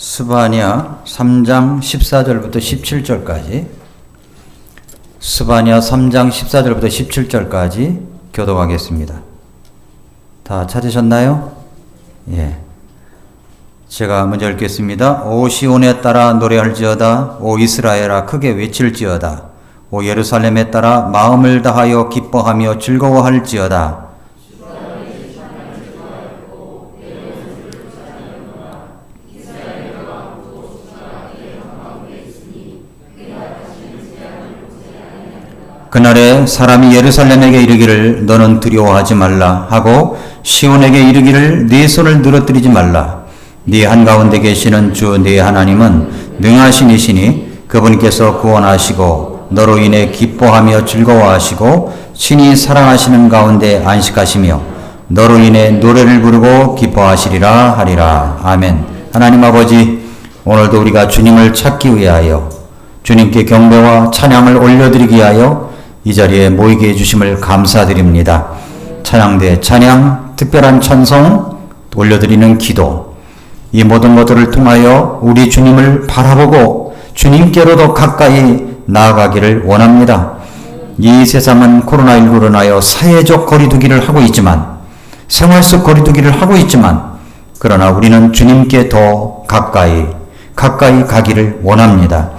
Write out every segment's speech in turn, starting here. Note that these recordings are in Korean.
스바냐 3장 14절부터 17절까지 스바냐 3장 14절부터 17절까지 교독하겠습니다. 다 찾으셨나요? 예. 제가 먼저 읽겠습니다. 오 시온에 따라 노래할지어다. 오 이스라엘아 크게 외칠지어다. 오 예루살렘에 따라 마음을 다하여 기뻐하며 즐거워할지어다. 그날에 사람이 예루살렘에게 이르기를 너는 두려워하지 말라 하고 시온에게 이르기를 네 손을 늘어뜨리지 말라. 네 한가운데 계시는 주 네 하나님은 능하신 이시니 그분께서 구원하시고 너로 인해 기뻐하며 즐거워하시고 친히 사랑하시는 가운데 안식하시며 너로 인해 노래를 부르고 기뻐하시리라 하리라. 아멘. 하나님 아버지, 오늘도 우리가 주님을 찾기 위하여 주님께 경배와 찬양을 올려드리기 위하여 이 자리에 모이게 해주심을 감사드립니다. 찬양대 찬양, 특별한 찬송, 올려드리는 기도, 이 모든 것들을 통하여 우리 주님을 바라보고 주님께로 더 가까이 나아가기를 원합니다. 이 세상은 코로나19로 인하여 사회적 거리두기를 하고 있지만, 생활 속 거리두기를 하고 있지만, 그러나 우리는 주님께 더 가까이 가기를 원합니다.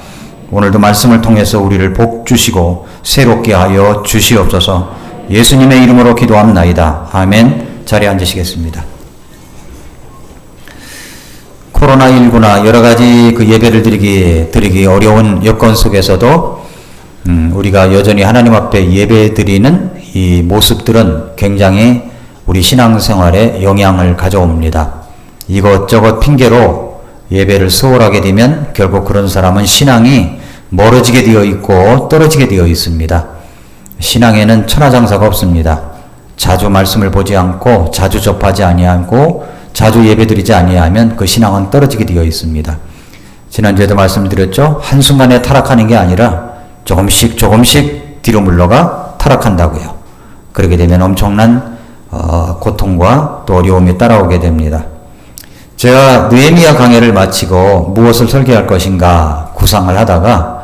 오늘도 말씀을 통해서 우리를 복 주시고 새롭게 하여 주시옵소서. 예수님의 이름으로 기도합나이다. 아멘. 자리에 앉으시겠습니다. 코로나19나 여러 가지 그 예배를 드리기 어려운 여건 속에서도 우리가 여전히 하나님 앞에 예배 드리는 이 모습들은 굉장히 우리 신앙생활에 영향을 가져옵니다. 이것저것 핑계로 예배를 소홀하게 되면 결국 그런 사람은 신앙이 멀어지게 되어 있고 떨어지게 되어 있습니다. 신앙에는 천하장사가 없습니다. 자주 말씀을 보지 않고 자주 접하지 아니하고 자주 예배드리지 아니하면 그 신앙은 떨어지게 되어 있습니다. 지난주에도 말씀드렸죠. 한순간에 타락하는 게 아니라 조금씩 뒤로 물러가 타락한다고요. 그렇게 되면 엄청난 고통과 또 어려움이 따라오게 됩니다. 제가 느헤미야 강해를 마치고 무엇을 설교할 것인가 구상을 하다가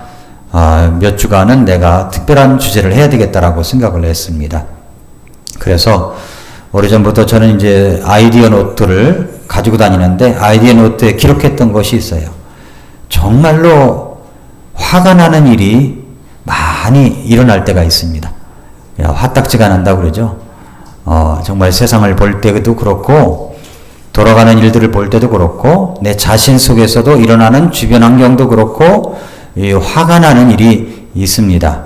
몇 주간은 내가 특별한 주제를 해야 되겠다라고 생각을 했습니다. 그래서 오래전부터 저는 이제 아이디어 노트를 가지고 다니는데 아이디어 노트에 기록했던 것이 있어요. 정말로 화가 나는 일이 많이 일어날 때가 있습니다. 화딱지가 난다고 그러죠. 정말 세상을 볼 때도 그렇고 돌아가는 일들을 볼 때도 그렇고 내 자신 속에서도 일어나는 주변 환경도 그렇고 이 화가 나는 일이 있습니다.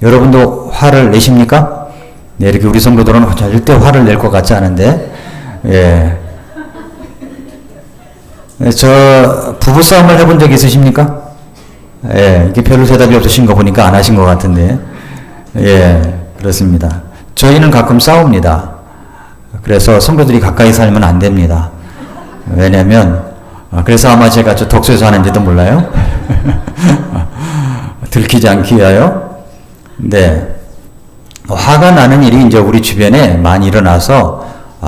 여러분도 화를 내십니까? 네, 이렇게 우리 성도들은 절대 화를 낼 것 같지 않은데, 예. 저 부부싸움을 해본 적 있으십니까? 예, 이게 별로 대답이 없으신 거 보니까 안 하신 것 같은데, 예, 그렇습니다. 저희는 가끔 싸웁니다. 그래서 성도들이 가까이 살면 안 됩니다. 왜냐면, 그래서 아마 제가 저 독서에서 하는지도 몰라요. 들키지 않기 위하여. 네. 화가 나는 일이 이제 우리 주변에 많이 일어나서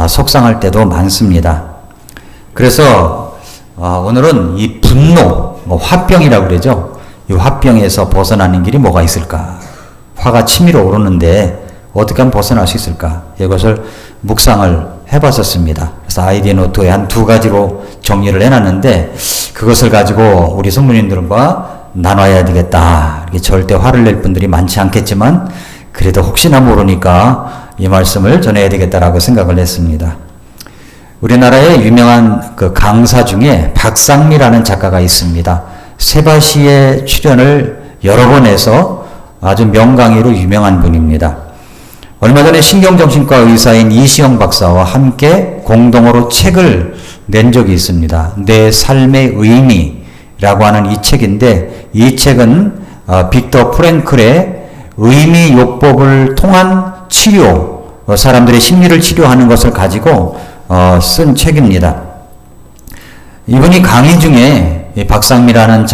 속상할 때도 많습니다. 그래서 오늘은 이 분노, 화병이라고 그러죠. 이 화병에서 벗어나는 길이 뭐가 있을까? 화가 치밀어 오르는데 어떻게 하면 벗어날 수 있을까? 이것을 묵상을 해봤었습니다. 그래서 아이디어 노트에 한 2가지로 정리를 해놨는데 그것을 가지고 우리 성도님들과 나눠야 되겠다. 이렇게 절대 화를 낼 분들이 많지 않겠지만 그래도 혹시나 모르니까 이 말씀을 전해야 되겠다라고 생각을 했습니다. 우리나라의 유명한 그 강사 중에 박상미라는 작가가 있습니다. 세바시의 출연을 여러 번 해서 아주 명강의로 유명한 분입니다. 얼마 전에 신경정신과 의사인 이시영 박사와 함께 공동으로 책을 낸 적이 있습니다. 내 삶의 의미라고 하는 이 책인데 이 책은 빅터 프랭클의 의미요법을 통한 치료, 사람들의 심리를 치료하는 것을 가지고 쓴 책입니다. 이분이 강의 중에 박상미라는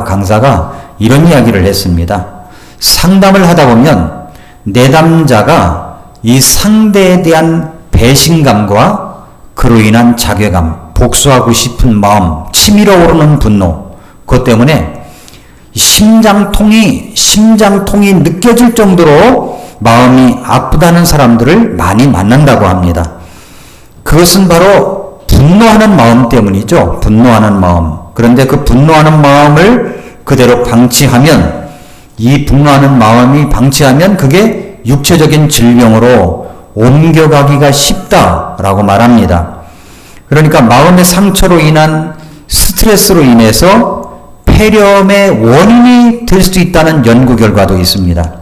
강사가 이런 이야기를 했습니다. 상담을 하다 보면 내담자가 이 상대에 대한 배신감과 그로 인한 자괴감, 복수하고 싶은 마음, 치밀어 오르는 분노, 그것 때문에 심장통이 느껴질 정도로 마음이 아프다는 사람들을 많이 만난다고 합니다. 그것은 바로 분노하는 마음 때문이죠. 분노하는 마음. 그런데 그 분노하는 마음을 그대로 방치하면, 이 분노하는 마음이 방치하면 그게 육체적인 질병으로 옮겨가기가 쉽다라고 말합니다. 그러니까 마음의 상처로 인한 스트레스로 인해서 폐렴의 원인이 될 수 있다는 연구 결과도 있습니다.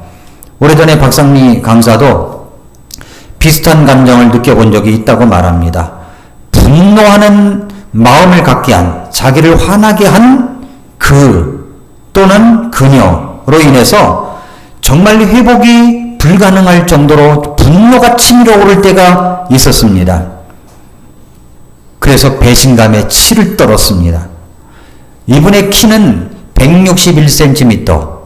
오래전에 박상미 강사도 비슷한 감정을 느껴본 적이 있다고 말합니다. 분노하는 마음을 갖게 한, 자기를 화나게 한 그 또는 그녀로 인해서 정말 회복이 불가능할 정도로 분노가 치밀어 오를 때가 있었습니다. 그래서 배신감에 치를 떨었습니다. 이분의 키는 161cm,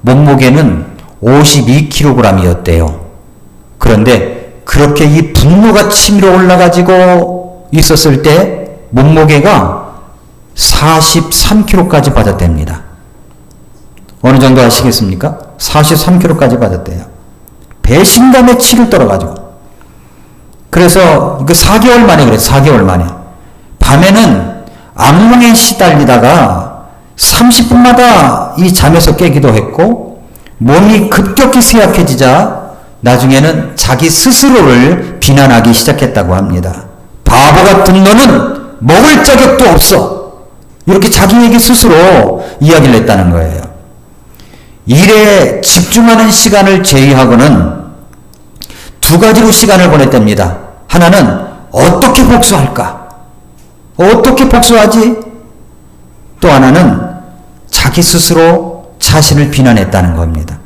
몸무게는 52kg이었대요. 그런데 그렇게 이 분노가 치밀어 올라가지고 있었을 때 몸무게가 43kg까지 빠졌답니다. 어느 정도 아시겠습니까? 43kg까지 빠졌대요. 배신감에 치를 떨어가지고. 그래서 그 4개월 만에 그래요. 4개월 만에. 밤에는 악몽에 시달리다가 30분마다 이 잠에서 깨기도 했고, 몸이 급격히 쇠약해지자 나중에는 자기 스스로를 비난하기 시작했다고 합니다. 바보 같은 너는 먹을 자격도 없어. 이렇게 자기에게 스스로 이야기를 했다는 거예요. 일에 집중하는 시간을 제외하고는 두 가지로 시간을 보냈답니다. 하나는 어떻게 복수할까? 어떻게 복수하지? 또 하나는 자기 스스로 자신을 비난했다는 겁니다.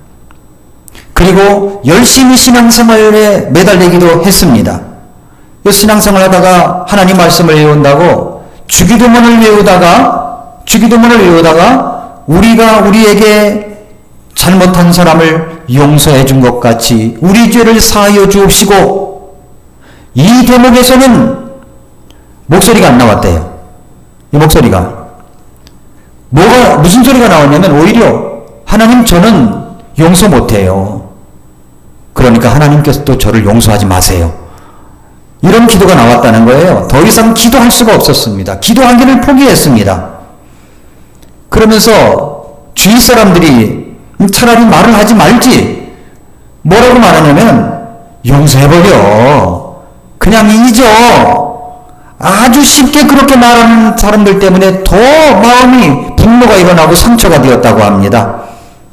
그리고 열심히 신앙생활에 매달리기도 했습니다. 신앙생활 하다가 하나님 말씀을 외운다고 주기도문을 외우다가 우리가 우리에게 잘못한 사람을 용서해 준 것 같이 우리 죄를 사하여 주옵시고, 이 대목에서는 목소리가 안 나왔대요. 이 목소리가. 무슨 소리가 나왔냐면 오히려 하나님 저는 용서 못해요. 그러니까 하나님께서 또 저를 용서하지 마세요. 이런 기도가 나왔다는 거예요. 더 이상 기도할 수가 없었습니다. 기도하기를 포기했습니다. 그러면서 주위 사람들이 차라리 말을 하지 말지, 뭐라고 말하냐면 용서해버려, 그냥 잊어. 아주 쉽게 그렇게 말하는 사람들 때문에 더 마음이 분노가 일어나고 상처가 되었다고 합니다.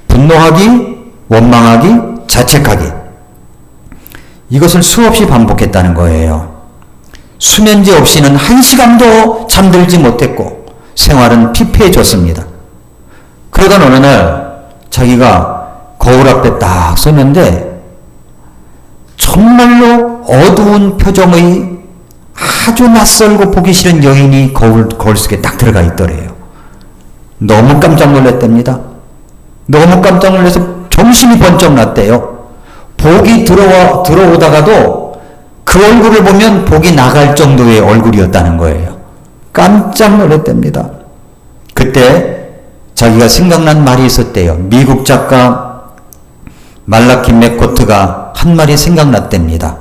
분노하기, 원망하기, 자책하기. 이것을 수없이 반복했다는 거예요. 수면제 없이는 1시간도 잠들지 못했고 생활은 피폐해졌습니다. 그러던 어느 날 자기가 거울 앞에 딱 섰는데 정말로 어두운 표정의 아주 낯설고 보기 싫은 여인이 거울 속에 딱 들어가 있더래요. 너무 깜짝 놀랐답니다. 너무 깜짝 놀라서 정신이 번쩍 났대요. 복이 들어오다가도 그 얼굴을 보면 복이 나갈 정도의 얼굴이었다는 거예요. 깜짝 놀랐답니다. 그때 자기가 생각난 말이 있었대요. 미국 작가 말라키 맥코트가 한 말이 생각났답니다.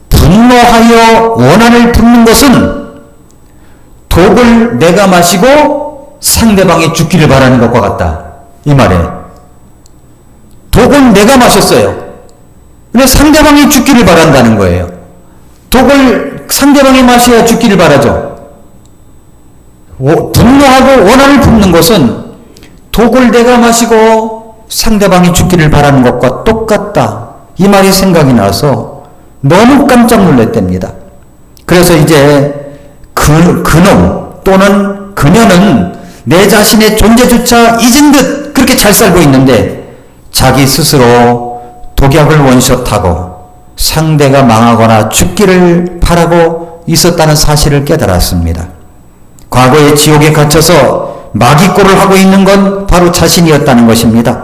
분노하여 원한을 품는 것은 독을 내가 마시고 상대방이 죽기를 바라는 것과 같다. 이 말에 독은 내가 마셨어요. 근데 상대방이 죽기를 바란다는 거예요. 독을 상대방이 마셔야 죽기를 바라죠. 분노하고 원한을 품는 것은 독을 내가 마시고 상대방이 죽기를 바라는 것과 똑같다. 이 말이 생각이 나서 너무 깜짝 놀랐답니다. 그래서 이제 그놈 또는 그녀는 내 자신의 존재조차 잊은 듯 그렇게 잘 살고 있는데 자기 스스로 독약을 원샷하고 상대가 망하거나 죽기를 바라고 있었다는 사실을 깨달았습니다. 과거의 지옥에 갇혀서 마귀꼴을 하고 있는 건 바로 자신이었다는 것입니다.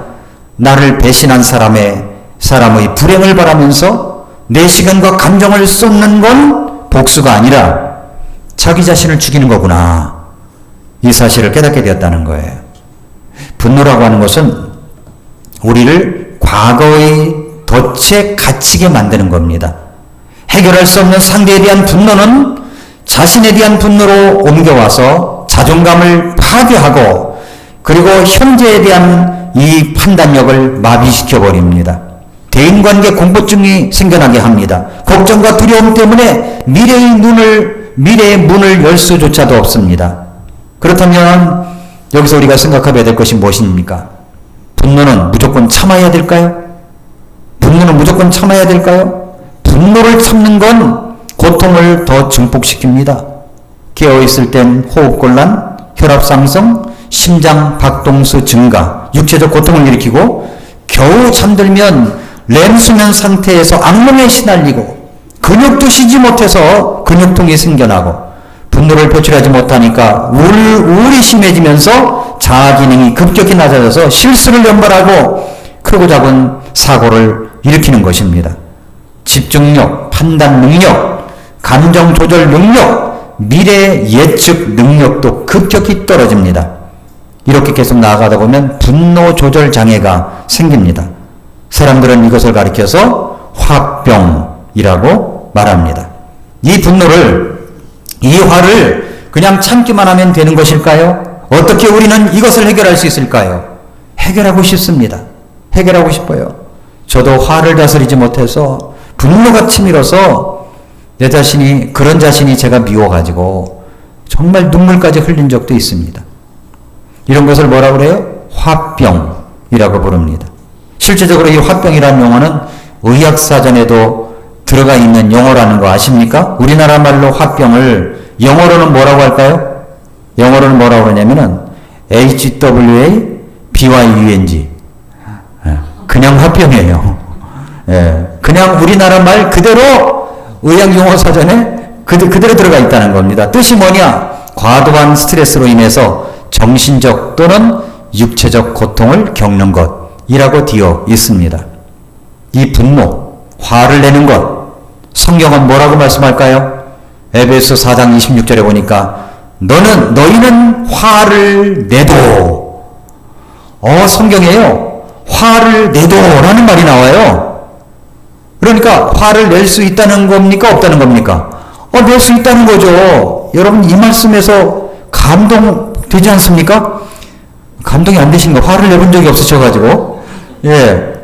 나를 배신한 사람의 불행을 바라면서 내 시간과 감정을 쏟는 건 복수가 아니라 자기 자신을 죽이는 거구나. 이 사실을 깨닫게 되었다는 거예요. 분노라고 하는 것은 우리를 과거의 덫에 갇히게 만드는 겁니다. 해결할 수 없는 상대에 대한 분노는 자신에 대한 분노로 옮겨와서 자존감을 파괴하고 그리고 현재에 대한 이 판단력을 마비시켜 버립니다. 대인관계 공포증이 생겨나게 합니다. 걱정과 두려움 때문에 미래의 문을 열 수조차도 없습니다. 그렇다면 여기서 우리가 생각해야 될 것이 무엇입니까? 분노는 무조건 참아야 될까요? 분노는 무조건 참아야 될까요? 분노를 참는 건 고통을 더 증폭시킵니다. 깨어있을 땐 호흡곤란, 혈압상승, 심장 박동수 증가, 육체적 고통을 일으키고 겨우 잠들면 렘수면 상태에서 악몽에 시달리고 근육도 쉬지 못해서 근육통이 생겨나고 분노를 표출하지 못하니까 우울이 심해지면서 자아기능이 급격히 낮아져서 실수를 연발하고 크고 작은 사고를 일으키는 것입니다. 집중력, 판단 능력, 감정 조절 능력, 미래 예측 능력도 급격히 떨어집니다. 이렇게 계속 나아가다 보면 분노 조절 장애가 생깁니다. 사람들은 이것을 가리켜서 화병이라고 말합니다. 이 분노를, 이 화를 그냥 참기만 하면 되는 것일까요? 어떻게 우리는 이것을 해결할 수 있을까요? 해결하고 싶습니다. 해결하고 싶어요. 저도 화를 다스리지 못해서 분노가 치밀어서 그런 자신이 제가 미워가지고 정말 눈물까지 흘린 적도 있습니다. 이런 것을 뭐라고 그래요? 화병이라고 부릅니다. 실제적으로 이 화병이라는 용어는 의학사전에도 들어가 있는 용어라는 거 아십니까? 우리나라 말로 화병을 영어로는 뭐라고 할까요? 영어로는 뭐라고 하냐면은 HWABYUNG. 그냥 화병이에요. 그냥 우리나라 말 그대로 의학용어사전에 그대로 들어가 있다는 겁니다. 뜻이 뭐냐? 과도한 스트레스로 인해서 정신적 또는 육체적 고통을 겪는 것이라고 되어 있습니다. 이 분노, 화를 내는 것, 성경은 뭐라고 말씀할까요? 에베소 4장 26절에 보니까 너희는 화를 내도 성경에요. 화를 내도 라는 말이 나와요. 그러니까 화를 낼 수 있다는 겁니까? 없다는 겁니까? 낼 수 있다는 거죠. 여러분 이 말씀에서 감동되지 않습니까? 감동이 안 되신가? 화를 내본 적이 없으셔가지고.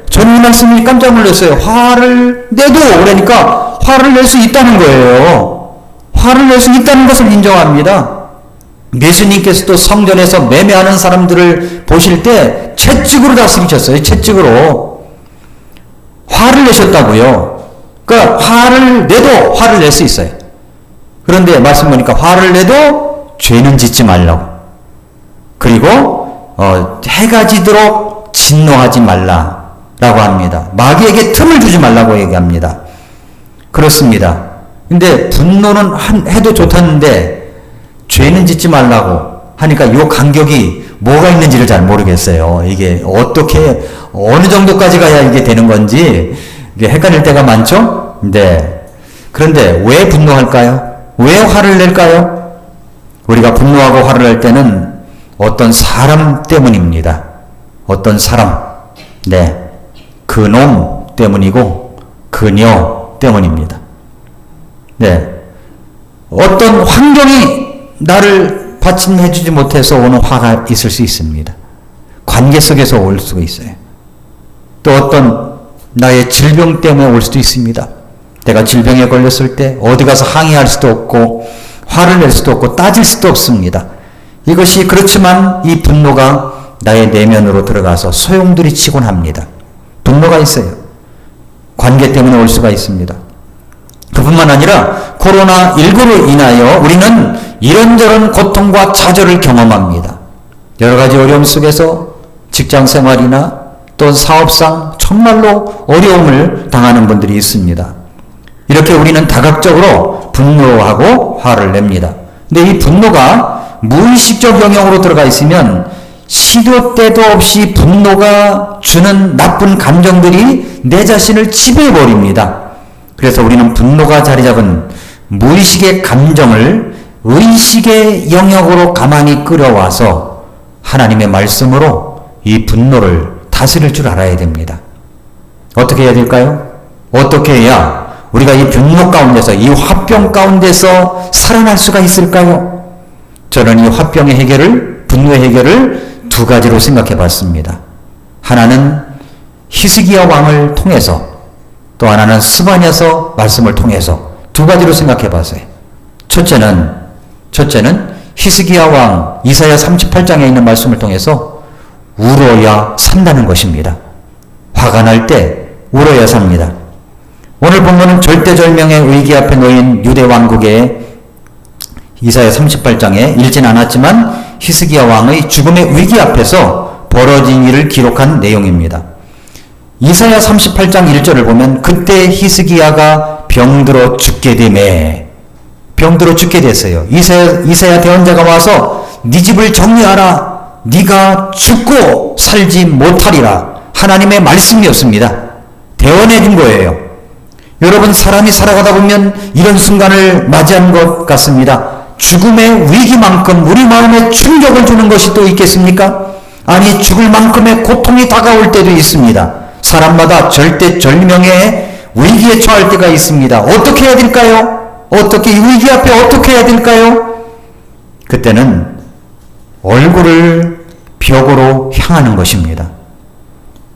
저는 이 말씀이 깜짝 놀랐어요. 화를 내도 그러니까 화를 낼 수 있다는 거예요. 화를 낼 수 있다는 것을 인정합니다. 예수님께서도 성전에서 매매하는 사람들을 보실 때 채찍으로 다스리셨어요. 채찍으로. 화를 내셨다고요. 그러니까 화를 내도 화를 낼 수 있어요. 그런데 말씀 보니까 화를 내도 죄는 짓지 말라고. 그리고 해가 지도록 진노하지 말라라고 합니다. 마귀에게 틈을 주지 말라고 얘기합니다. 그렇습니다. 근데 분노는 해도 좋다는데 죄는 짓지 말라고 하니까 이 간격이 뭐가 있는지를 잘 모르겠어요. 이게 어떻게 어느 정도까지 가야 이게 되는 건지 이게 헷갈릴 때가 많죠? 네. 그런데 왜 분노할까요? 왜 화를 낼까요? 우리가 분노하고 화를 낼 때는 어떤 사람 때문입니다. 어떤 사람. 네. 그놈 때문이고 그녀 때문입니다. 네. 어떤 환경이 나를 받침해주지 못해서 오는 화가 있을 수 있습니다. 관계 속에서 올 수가 있어요. 또 어떤 나의 질병 때문에 올 수도 있습니다. 내가 질병에 걸렸을 때 어디 가서 항의할 수도 없고 화를 낼 수도 없고 따질 수도 없습니다. 이것이 그렇지만 이 분노가 나의 내면으로 들어가서 소용돌이 치곤 합니다. 분노가 있어요. 관계 때문에 올 수가 있습니다. 그뿐만 아니라 코로나19로 인하여 우리는 이런저런 고통과 좌절을 경험합니다. 여러 가지 어려움 속에서 직장 생활이나 또 사업상 정말로 어려움을 당하는 분들이 있습니다. 이렇게 우리는 다각적으로 분노하고 화를 냅니다. 근데 이 분노가 무의식적 영역으로 들어가 있으면 시도 때도 없이 분노가 주는 나쁜 감정들이 내 자신을 지배해버립니다. 그래서 우리는 분노가 자리 잡은 무의식의 감정을 의식의 영역으로 가만히 끌어와서 하나님의 말씀으로 이 분노를 다스릴 줄 알아야 됩니다. 어떻게 해야 될까요? 어떻게 해야 우리가 이 분노 가운데서, 이 화병 가운데서 살아날 수가 있을까요? 저는 이 화병의 해결을, 분노의 해결을 두 가지로 생각해 봤습니다. 하나는 히스기야 왕을 통해서, 또 하나는 스바냐서 말씀을 통해서 두 가지로 생각해 봤어요. 첫째는 히스기야 왕 이사야 38장에 있는 말씀을 통해서 울어야 산다는 것입니다. 화가 날 때 울어야 삽니다. 오늘 본문은 절대절명의 위기 앞에 놓인 유대 왕국의 이사야 38장에 읽진 않았지만 히스기야 왕의 죽음의 위기 앞에서 벌어진 일을 기록한 내용입니다. 이사야 38장 1절을 보면 그때 히스기야가 병들어 죽게 됐어요. 이사야 대언자가 와서 네 집을 정리하라. 네가 죽고 살지 못하리라. 하나님의 말씀이었습니다. 대언해 준 거예요. 여러분, 사람이 살아가다 보면 이런 순간을 맞이한 것 같습니다. 죽음의 위기만큼 우리 마음에 충격을 주는 것이 또 있겠습니까? 아니, 죽을 만큼의 고통이 다가올 때도 있습니다. 사람마다 절대절명의 위기에 처할 때가 있습니다. 어떻게 해야 될까요? 이 위기 앞에 어떻게 해야 될까요? 그때는 얼굴을 벽으로 향하는 것입니다.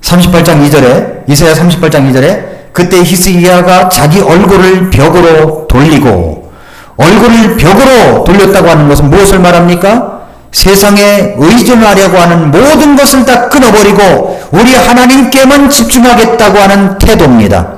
38장 2절에, 이사야 38장 2절에 그때 히스기야가 자기 얼굴을 벽으로 돌리고, 얼굴을 벽으로 돌렸다고 하는 것은 무엇을 말합니까? 세상에 의존하려고 하는 모든 것을 다 끊어버리고 우리 하나님께만 집중하겠다고 하는 태도입니다.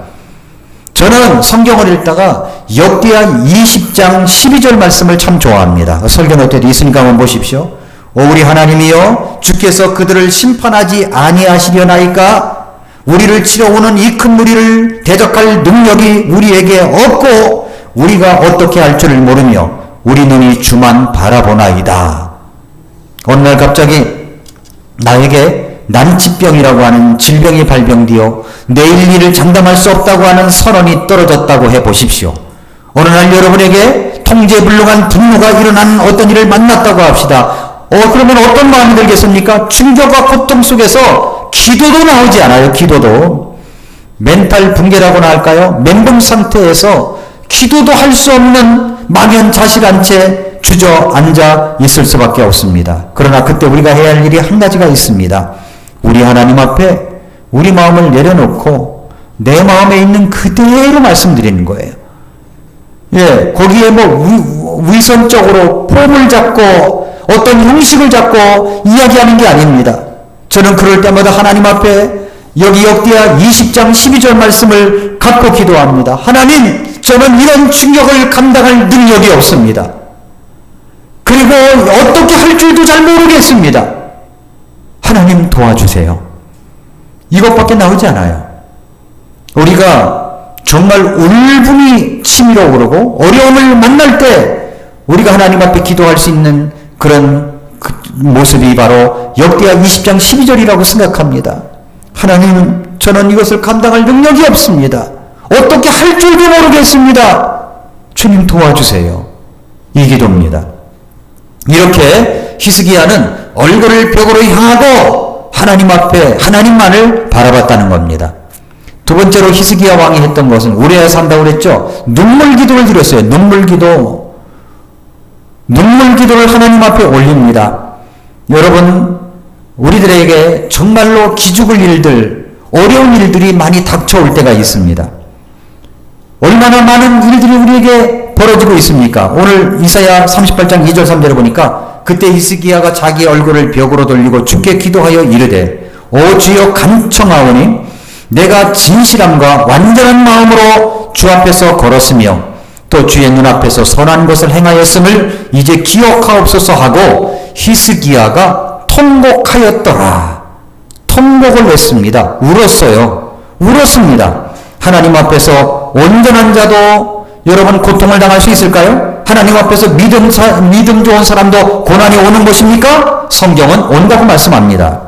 저는 성경을 읽다가 역대하 20장 12절 말씀을 참 좋아합니다. 설교노트에도 있으니까 한번 보십시오. 오 우리 하나님이여, 주께서 그들을 심판하지 아니하시려나이까? 우리를 치러오는 이 큰 무리를 대적할 능력이 우리에게 없고 우리가 어떻게 할 줄을 모르며 우리 눈이 주만 바라보나이다. 어느 날 갑자기 나에게 난치병이라고 하는 질병이 발병되어 내일 일을 장담할 수 없다고 하는 선언이 떨어졌다고 해보십시오. 어느 날 여러분에게 통제불능한 분노가 일어나는 어떤 일을 만났다고 합시다. 그러면 어떤 마음이 들겠습니까? 충격과 고통 속에서 기도도 나오지 않아요. 기도도. 멘탈 붕괴라고나 할까요? 멘붕 상태에서 기도도 할 수 없는 망연자실한 채 주저앉아 있을 수밖에 없습니다. 그러나 그때 우리가 해야 할 일이 한 가지가 있습니다. 우리 하나님 앞에 우리 마음을 내려놓고 내 마음에 있는 그대로 말씀드리는 거예요. 예, 거기에 위선적으로 폼을 잡고 어떤 형식을 잡고 이야기하는 게 아닙니다. 저는 그럴 때마다 하나님 앞에 여기 역대하 20장 12절 말씀을 갖고 기도합니다. 하나님, 저는 이런 충격을 감당할 능력이 없습니다. 그리고 어떻게 할 줄도 잘 모르겠습니다. 하나님 도와주세요. 이것밖에 나오지 않아요. 우리가 정말 울분이 치밀어 오르고 어려움을 만날 때 우리가 하나님 앞에 기도할 수 있는 그런 모습이 바로 역대하 20장 12절이라고 생각합니다. 하나님, 저는 이것을 감당할 능력이 없습니다. 어떻게 할 줄도 모르겠습니다. 주님 도와주세요. 이 기도입니다. 이렇게 히스기야는 얼굴을 벽으로 향하고 하나님 앞에 하나님만을 바라봤다는 겁니다. 두 번째로 히스기야 왕이 했던 것은 우레아 산다고 그랬죠. 눈물 기도를 드렸어요. 눈물 기도를 하나님 앞에 올립니다. 여러분, 우리들에게 정말로 기죽을 일들, 어려운 일들이 많이 닥쳐올 때가 있습니다. 얼마나 많은 일들이 우리에게 벌어지고 있습니까? 오늘 이사야 38장 2절 3절을 보니까 그때 히스기야가 자기 얼굴을 벽으로 돌리고 주께 기도하여 이르되 오 주여 간청하오니 내가 진실함과 완전한 마음으로 주 앞에서 걸었으며 또 주의 눈앞에서 선한 것을 행하였음을 이제 기억하옵소서 하고 히스기야가 통곡하였더라. 통곡을 했습니다. 울었습니다. 하나님 앞에서 온전한 자도 여러분 고통을 당할 수 있을까요? 하나님 앞에서 믿음 좋은 사람도 고난이 오는 것입니까? 성경은 온다고 말씀합니다.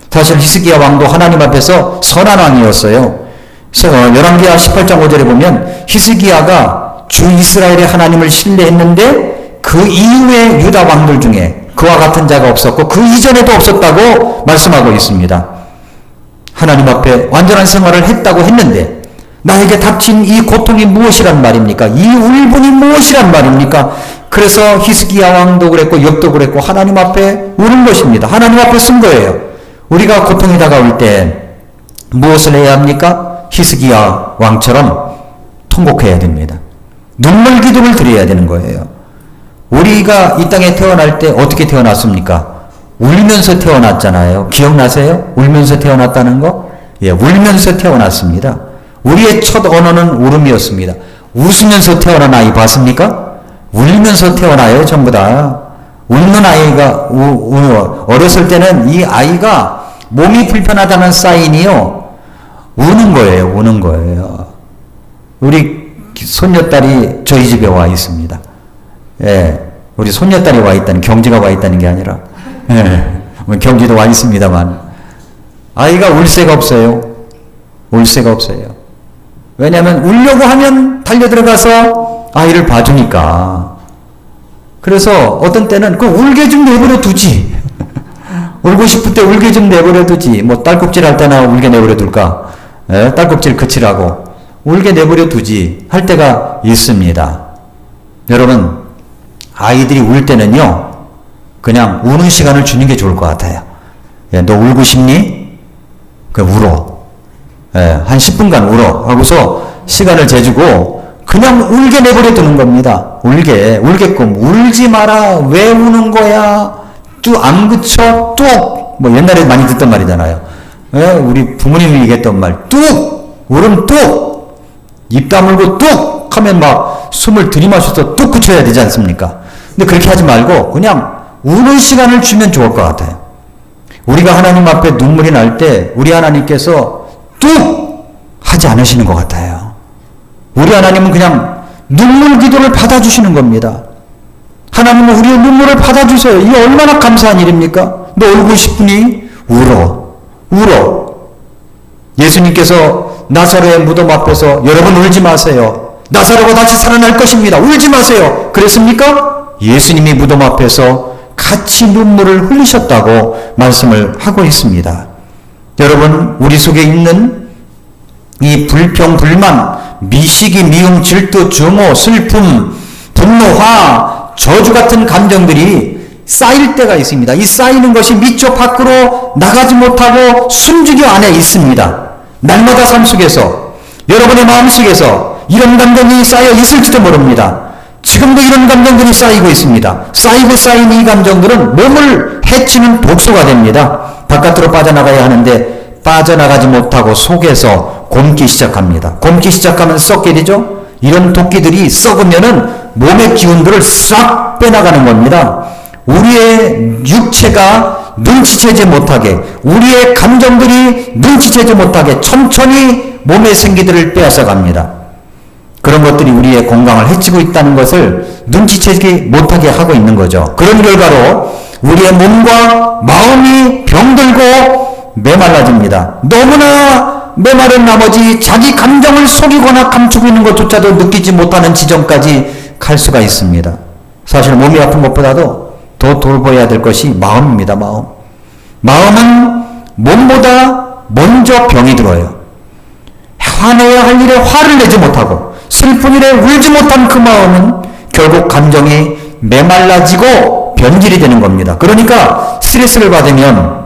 사실 히스기야 왕도 하나님 앞에서 선한 왕이었어요. 열왕기하 18장 5절에 보면 히스기야가 주 이스라엘의 하나님을 신뢰했는데 그 이후에 유다 왕들 중에 그와 같은 자가 없었고 그 이전에도 없었다고 말씀하고 있습니다. 하나님 앞에 완전한 생활을 했다고 했는데 나에게 닥친 이 고통이 무엇이란 말입니까? 이 울분이 무엇이란 말입니까? 그래서 히스기야 왕도 그랬고 욥도 그랬고 하나님 앞에 우는 것입니다. 하나님 앞에 쓴 거예요. 우리가 고통이 다가올 때 무엇을 해야 합니까? 히스기야 왕처럼 통곡해야 됩니다. 눈물 기도를 드려야 되는 거예요. 우리가 이 땅에 태어날 때 어떻게 태어났습니까? 울면서 태어났잖아요. 기억나세요? 울면서 태어났다는 거? 예, 울면서 태어났습니다. 우리의 첫 언어는 울음이었습니다. 웃으면서 태어난 아이 봤습니까? 울면서 태어나요, 전부 다. 웃는 아이가, 어렸을 때는 이 아이가 몸이 불편하다는 사인이요. 우는 거예요, 우는 거예요. 우리 손녀딸이 저희 집에 와 있습니다. 예, 우리 손녀딸이 와 있다는, 경지가 와 있다는 게 아니라, 예, 경지도 와 있습니다만, 아이가 울 새가 없어요. 울 새가 없어요. 왜냐하면 울려고 하면 달려들어가서 아이를 봐주니까. 그래서 어떤 때는 그 울게 좀 내버려 두지. 울고 싶을 때 울게 좀 내버려 두지. 뭐 딸꾹질 할 때나 울게 내버려 둘까? 예? 딸꾹질 그치라고. 울게 내버려 두지. 할 때가 있습니다. 여러분, 아이들이 울 때는요, 그냥 우는 시간을 주는 게 좋을 것 같아요. 예, 너 울고 싶니? 그 울어. 예, 한 10분간 울어. 하고서 시간을 재주고 그냥 울게 내버려 두는 겁니다. 울게끔. 울지 마라. 왜 우는 거야? 뚝 안 그쳐? 뚝! 뭐 옛날에 많이 듣던 말이잖아요. 예, 우리 부모님이 얘기했던 말. 뚝! 울음 뚝! 입 다물고 뚝! 하면 막 숨을 들이마셔서 뚝 그쳐야 되지 않습니까? 근데 그렇게 하지 말고 그냥 우는 시간을 주면 좋을 것 같아요. 우리가 하나님 앞에 눈물이 날 때 우리 하나님께서 뚝! 하지 않으시는 것 같아요. 우리 하나님은 그냥 눈물 기도를 받아주시는 겁니다. 하나님은 우리의 눈물을 받아주세요. 이게 얼마나 감사한 일입니까? 너 울고 싶으니? 울어. 예수님께서 나사로의 무덤 앞에서 여러분 울지 마세요. 나사로가 다시 살아날 것입니다. 울지 마세요. 그랬습니까? 예수님이 무덤 앞에서 같이 눈물을 흘리셨다고 말씀을 하고 있습니다. 여러분, 우리 속에 있는 이 불평, 불만, 미시기, 미움, 질투, 증오, 슬픔, 분노, 화, 저주 같은 감정들이 쌓일 때가 있습니다. 이 쌓이는 것이 미처 밖으로 나가지 못하고 숨지기 안에 있습니다. 날마다 삶 속에서, 여러분의 마음속에서 이런 감정이 쌓여 있을지도 모릅니다. 지금도 이런 감정들이 쌓이고 있습니다. 쌓이고 쌓인 이 감정들은 몸을 해치는 독소가 됩니다. 바깥으로 빠져나가야 하는데 빠져나가지 못하고 속에서 곪기 시작합니다. 곪기 시작하면 썩게 되죠? 이런 도끼들이 썩으면은 몸의 기운들을 싹 빼나가는 겁니다. 우리의 육체가 눈치채지 못하게, 우리의 감정들이 눈치채지 못하게 천천히 몸의 생기들을 빼앗아 갑니다. 그런 것들이 우리의 건강을 해치고 있다는 것을 눈치채지 못하게 하고 있는 거죠. 그런 결과로 우리의 몸과 마음이 병들고 메말라집니다. 너무나 메마른 나머지 자기 감정을 속이거나 감추고 있는 것조차도 느끼지 못하는 지점까지 갈 수가 있습니다. 사실 몸이 아픈 것보다도 더 돌봐야 될 것이 마음입니다. 마음은 몸보다 먼저 병이 들어요. 화내야 할 일에 화를 내지 못하고 슬픈 일에 울지 못한 그 마음은 결국 감정이 메말라지고 변질이 되는 겁니다. 그러니까 스트레스를 받으면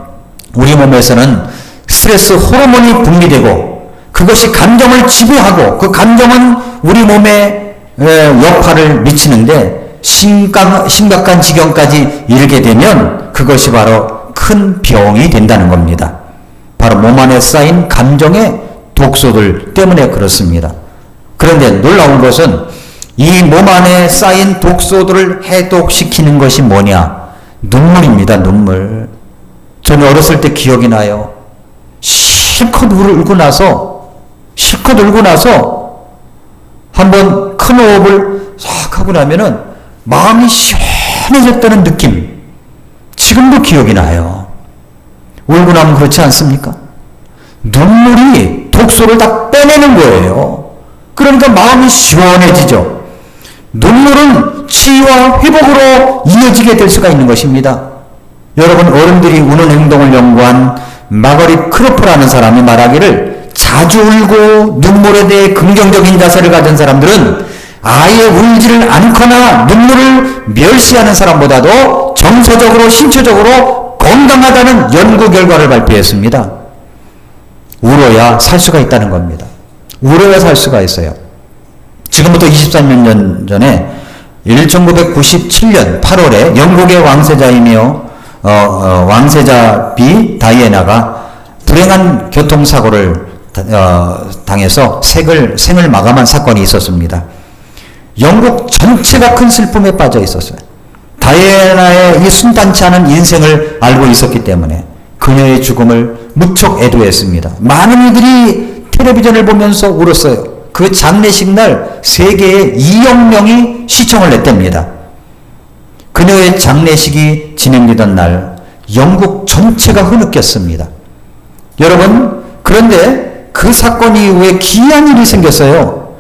우리 몸에서는 스트레스 호르몬이 분비되고 그것이 감정을 지배하고 그 감정은 우리 몸에 여파를 미치는데 심각한 지경까지 이르게 되면 그것이 바로 큰 병이 된다는 겁니다. 바로 몸 안에 쌓인 감정의 독소들 때문에 그렇습니다. 그런데 놀라운 것은 이 몸 안에 쌓인 독소들을 해독시키는 것이 뭐냐? 눈물입니다. 눈물. 저는 어렸을 때 기억이 나요. 실컷 울고 나서 한번 큰 호흡을 싹 하고 나면은 마음이 시원해졌다는 느낌. 지금도 기억이 나요. 울고 나면 그렇지 않습니까? 눈물이 독소를 다 빼내는 거예요. 그러니까 마음이 시원해지죠. 눈물은 치유와 회복으로 이어지게 될 수가 있는 것입니다. 여러분, 어른들이 우는 행동을 연구한 마거릿 크로프라는 사람이 말하기를, 자주 울고 눈물에 대해 긍정적인 자세를 가진 사람들은 아예 울지를 않거나 눈물을 멸시하는 사람보다도 정서적으로 신체적으로 건강하다는 연구 결과를 발표했습니다. 울어야 살 수가 있다는 겁니다. 울어야 살 수가 있어요. 지금부터 23년 전에 1997년 8월에 영국의 왕세자이며 왕세자 비 다이애나가 불행한 교통사고를 당해서 생을 마감한 사건이 있었습니다. 영국 전체가 큰 슬픔에 빠져 있었어요. 다이애나의 이 순탄치 않은 인생을 알고 있었기 때문에 그녀의 죽음을 무척 애도했습니다. 많은 이들이 텔레비전을 보면서 울었어요. 그 장례식 날 세계에 2억 명이 시청을 했답니다. 그녀의 장례식이 진행되던 날 영국 전체가 흐느꼈습니다. 여러분, 그런데 그 사건 이후에 기이한 일이 생겼어요.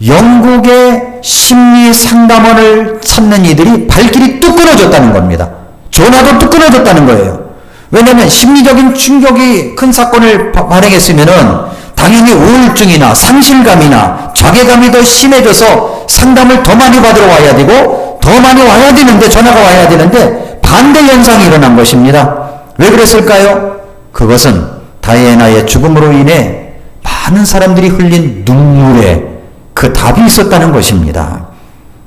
영국의 심리 상담원을 찾는 이들이 발길이 뚝 끊어졌다는 겁니다. 전화도 뚝 끊어졌다는 거예요. 왜냐하면 심리적인 충격이 큰 사건을 발행했으면은 당연히 우울증이나 상실감이나 자괴감이 더 심해져서 상담을 더 많이 받으러 와야 되고, 더 많이 와야 되는데, 전화가 와야 되는데 반대 현상이 일어난 것입니다. 왜 그랬을까요? 그것은 다이애나의 죽음으로 인해 많은 사람들이 흘린 눈물에 그 답이 있었다는 것입니다.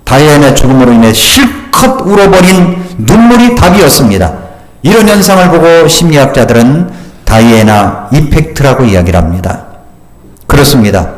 다이애나의 죽음으로 인해 실컷 울어버린 눈물이 답이었습니다. 이런 현상을 보고 심리학자들은 다이애나 이펙트라고 이야기를 합니다. 그렇습니다.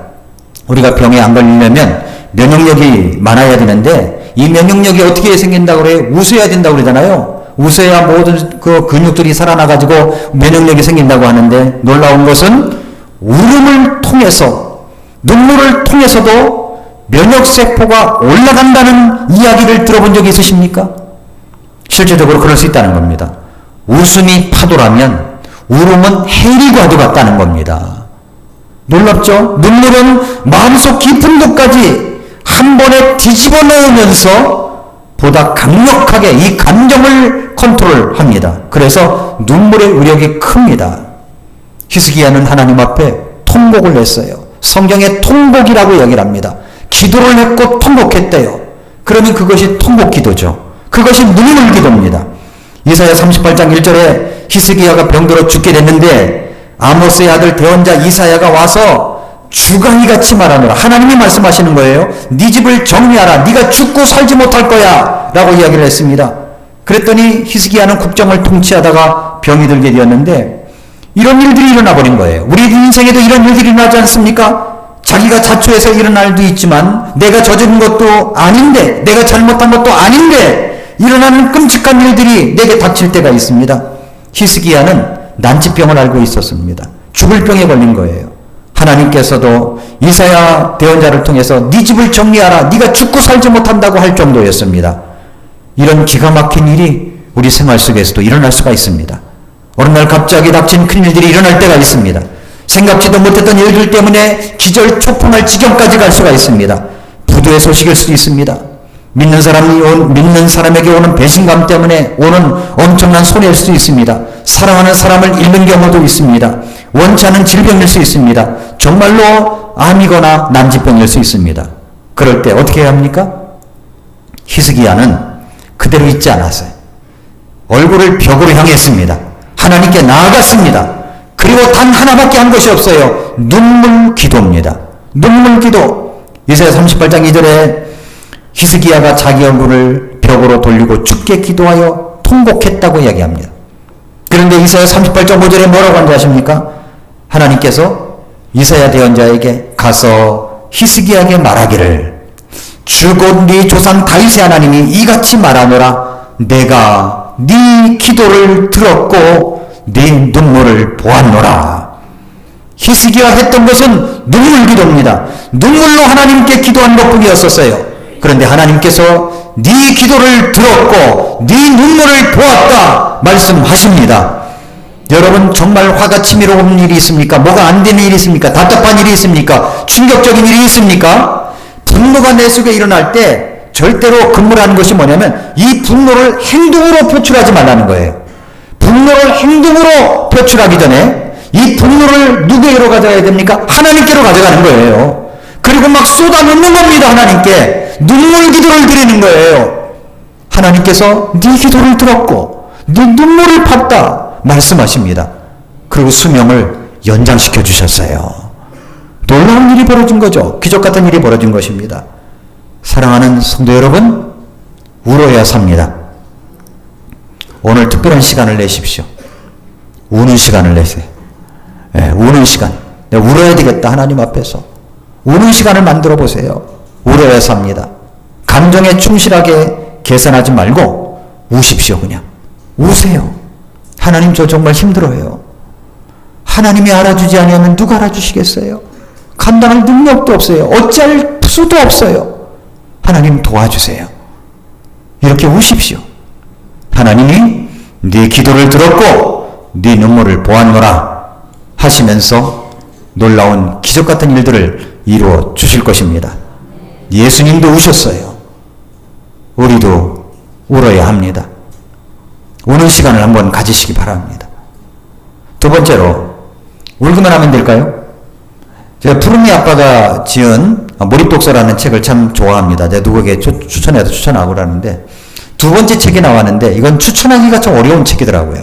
우리가 병에 안 걸리려면 면역력이 많아야 되는데, 이 면역력이 어떻게 생긴다고 그래요? 웃어야 된다고 그러잖아요. 웃어야 모든 그 근육들이 살아나가지고 면역력이 생긴다고 하는데, 놀라운 것은 울음을 통해서, 눈물을 통해서도 면역세포가 올라간다는 이야기를 들어본 적이 있으십니까? 실제적으로 그럴 수 있다는 겁니다. 웃음이 파도라면 울음은 해리과도 같다는 겁니다. 놀랍죠? 눈물은 마음속 깊은 곳까지 한 번에 뒤집어 넣으면서 보다 강력하게 이 감정을 컨트롤합니다. 그래서 눈물의 위력이 큽니다. 히스기야는 하나님 앞에 통곡을 했어요. 성경에 통곡이라고 이야기를 합니다. 기도를 했고 통곡했대요. 그러면 그것이 통곡기도죠. 그것이 눈물 기도입니다. 이사야 38장 1절에 히스기야가 병들어 죽게 됐는데 아모스의 아들 대언자 이사야가 와서 주간이같이 말하노라. 하나님이 말씀하시는 거예요. 네 집을 정리하라. 네가 죽고 살지 못할 거야 라고 이야기를 했습니다. 그랬더니 히스기야는 국정을 통치하다가 병이 들게 되었는데 이런 일들이 일어나 버린 거예요. 우리 인생에도 이런 일들이 일어나지 않습니까? 자기가 자초해서 일어날 수도 있지만 내가 저지른 것도 아닌데, 내가 잘못한 것도 아닌데 일어나는 끔찍한 일들이 내게 닥칠 때가 있습니다. 히스기야는 난치병을 앓고 있었습니다. 죽을 병에 걸린 거예요. 하나님께서도 이사야 대언자를 통해서 네 집을 정리하라. 네가 죽고 살지 못한다고 할 정도였습니다. 이런 기가 막힌 일이 우리 생활 속에서도 일어날 수가 있습니다. 어느 날 갑자기 닥친 큰일들이 일어날 때가 있습니다. 생각지도 못했던 일들 때문에 기절초풍할 지경까지 갈 수가 있습니다. 부도의 소식일 수도 있습니다. 믿는 사람에게 오는 배신감 때문에 오는 엄청난 손해일 수도 있습니다. 사랑하는 사람을 잃는 경우도 있습니다. 원치 않은 질병일 수 있습니다. 정말로 암이거나 난치병일 수 있습니다. 그럴 때 어떻게 해야 합니까? 히스기야는 그대로 있지 않았어요. 얼굴을 벽으로 향했습니다. 하나님께 나아갔습니다. 그리고 단 하나밖에 한 것이 없어요. 눈물 기도입니다. 눈물 기도. 이사야 38장 2절에 히스기야가 자기 얼굴을 벽으로 돌리고 죽게 기도하여 통곡했다고 이야기합니다. 그런데 이사야 38장 5절에 뭐라고 한지 아십니까? 하나님께서 이사야 대언자에게 가서 히스기야에게 말하기를, 주곧 네 조상 다윗의 하나님이 이같이 말하노라. 내가 네 기도를 들었고 네 눈물을 보았노라. 히스기야 했던 것은 눈물 기도입니다. 눈물로 하나님께 기도한 것뿐이었었어요. 그런데 하나님께서 네 기도를 들었고 네 눈물을 보았다 말씀하십니다. 여러분, 정말 화가 치밀어 오는 일이 있습니까? 뭐가 안 되는 일이 있습니까? 답답한 일이 있습니까? 충격적인 일이 있습니까? 분노가 내 속에 일어날 때 절대로 근무라는 것이 뭐냐면 이 분노를 행동으로 표출하지 말라는 거예요. 분노를 행동으로 표출하기 전에 이 분노를 누구에게로 가져가야 됩니까? 하나님께로 가져가는 거예요. 그리고 막 쏟아놓는 겁니다. 하나님께 눈물 기도를 드리는 거예요. 하나님께서 네 기도를 들었고 네 눈물을 봤다 말씀하십니다. 그리고 수명을 연장시켜 주셨어요. 놀라운 일이 벌어진 거죠. 기적 같은 일이 벌어진 것입니다. 사랑하는 성도 여러분, 울어야 삽니다. 오늘 특별한 시간을 내십시오. 우는 시간을 내세요. 우는 시간. 내가 울어야 되겠다. 하나님 앞에서. 우는 시간을 만들어 보세요. 울어야 삽니다. 감정에 충실하게 계산하지 말고 우십시오. 그냥. 우세요. 하나님 저 정말 힘들어요. 하나님이 알아주지 아니하면 누가 알아주시겠어요? 감당할 능력도 없어요. 어찌할 수도 없어요. 하나님 도와주세요. 이렇게 우십시오. 하나님이 네 기도를 들었고 네 눈물을 보았노라 하시면서 놀라운 기적 같은 일들을 이루어 주실 것입니다. 예수님도 우셨어요. 우리도 울어야 합니다. 우는 시간을 한번 가지시기 바랍니다. 두 번째로 울기만 하면 될까요? 제가 푸르미 아빠가 지은 몰입독서라는 책을 참 좋아합니다. 제가 누구에게 추천해도 추천하고 그러는데 두 번째 책이 나왔는데 이건 추천하기가 좀 어려운 책이더라고요.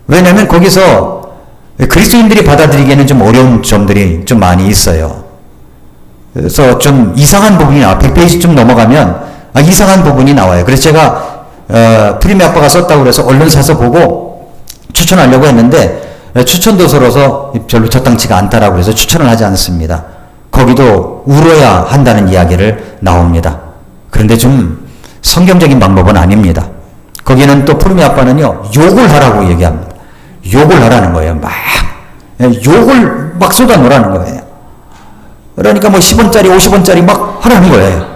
왜냐하면 거기서 그리스도인들이 받아들이기에는 좀 어려운 점들이 좀 많이 있어요. 그래서 좀 이상한 부분이 나와요. 100페이지쯤 넘어가면 이상한 부분이 나와요. 그래서 제가 푸르미 아빠가 썼다고 그래서 얼른 사서 보고 추천하려고 했는데 추천 도서로서 별로 적당치가 않다라고 해서 추천을 하지 않습니다. 거기도 울어야 한다는 이야기를 나옵니다. 그런데 좀 성경적인 방법은 아닙니다. 거기는 또 푸르미 아빠는요, 욕을 하라고 얘기합니다. 욕을 하라는 거예요. 욕을 막 쏟아놓으라는 거예요. 그러니까 뭐 10원짜리, 50원짜리 막 하라는 거예요.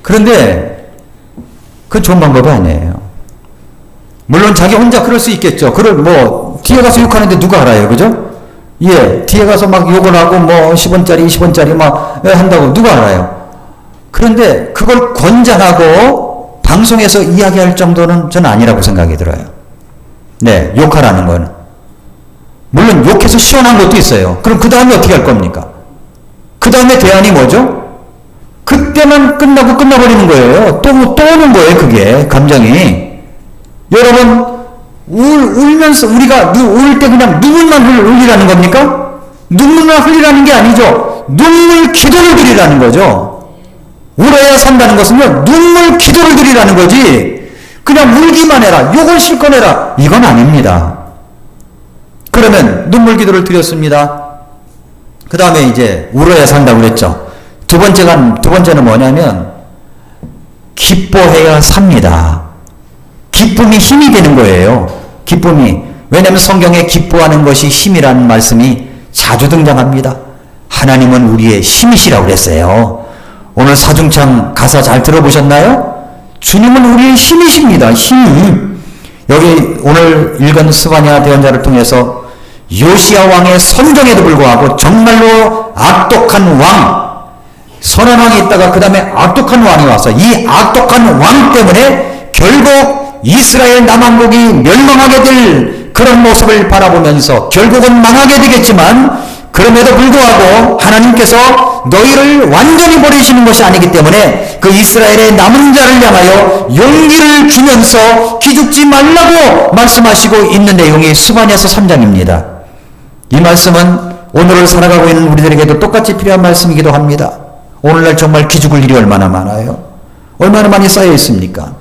그런데 그건 좋은 방법이 아니에요. 물론 자기 혼자 그럴 수 있겠죠. 뒤에 가서 욕하는데 누가 알아요. 그죠? 뒤에 가서 막 욕을 하고 10원짜리, 20원짜리 막 한다고 누가 알아요. 그런데 그걸 권장하고 방송에서 이야기할 정도는 저는 아니라고 생각이 들어요. 네, 욕하라는 건. 물론 욕해서 시원한 것도 있어요. 그럼 그 다음에 어떻게 할 겁니까? 그 다음에 대안이 뭐죠? 그때만 끝나고 끝나버리는 거예요. 또 오는 거예요, 그게. 감정이. 여러분, 울면서 우리가 울 때 그냥 눈물만 흘리라는 겁니까? 눈물만 흘리라는 게 아니죠. 눈물 기도를 드리라는 거죠. 울어야 산다는 것은요, 눈물 기도를 드리라는 거지. 그냥 울기만 해라. 욕을 실컷 해라. 이건 아닙니다. 그러면 눈물 기도를 드렸습니다. 그 다음에 이제 울어야 산다고 그랬죠. 두 번째는 뭐냐면 기뻐해야 삽니다. 기쁨이 힘이 되는 거예요. 기쁨이. 왜냐하면 성경에 기뻐하는 것이 힘이라는 말씀이 자주 등장합니다. 하나님은 우리의 힘이시라고 그랬어요. 오늘 사중창 가사 잘 들어보셨나요? 주님은 우리의 힘이십니다. 힘. 여기 오늘 읽은 스바냐 대언자를 통해서 요시야 왕의 선정에도 불구하고 정말로 악독한 왕, 선한 왕이 있다가 그 다음에 악독한 왕이 와서 이 악독한 왕 때문에 결국 이스라엘 남왕국이 멸망하게 될 그런 모습을 바라보면서 결국은 망하게 되겠지만 그럼에도 불구하고 하나님께서 너희를 완전히 버리시는 것이 아니기 때문에 그 이스라엘의 남은 자를 향하여 용기를 주면서 기죽지 말라고 말씀하시고 있는 내용이 스바냐서 3장입니다. 이 말씀은 오늘을 살아가고 있는 우리들에게도 똑같이 필요한 말씀이기도 합니다. 오늘날 정말 기죽을 일이 얼마나 많아요. 얼마나 많이 쌓여 있습니까?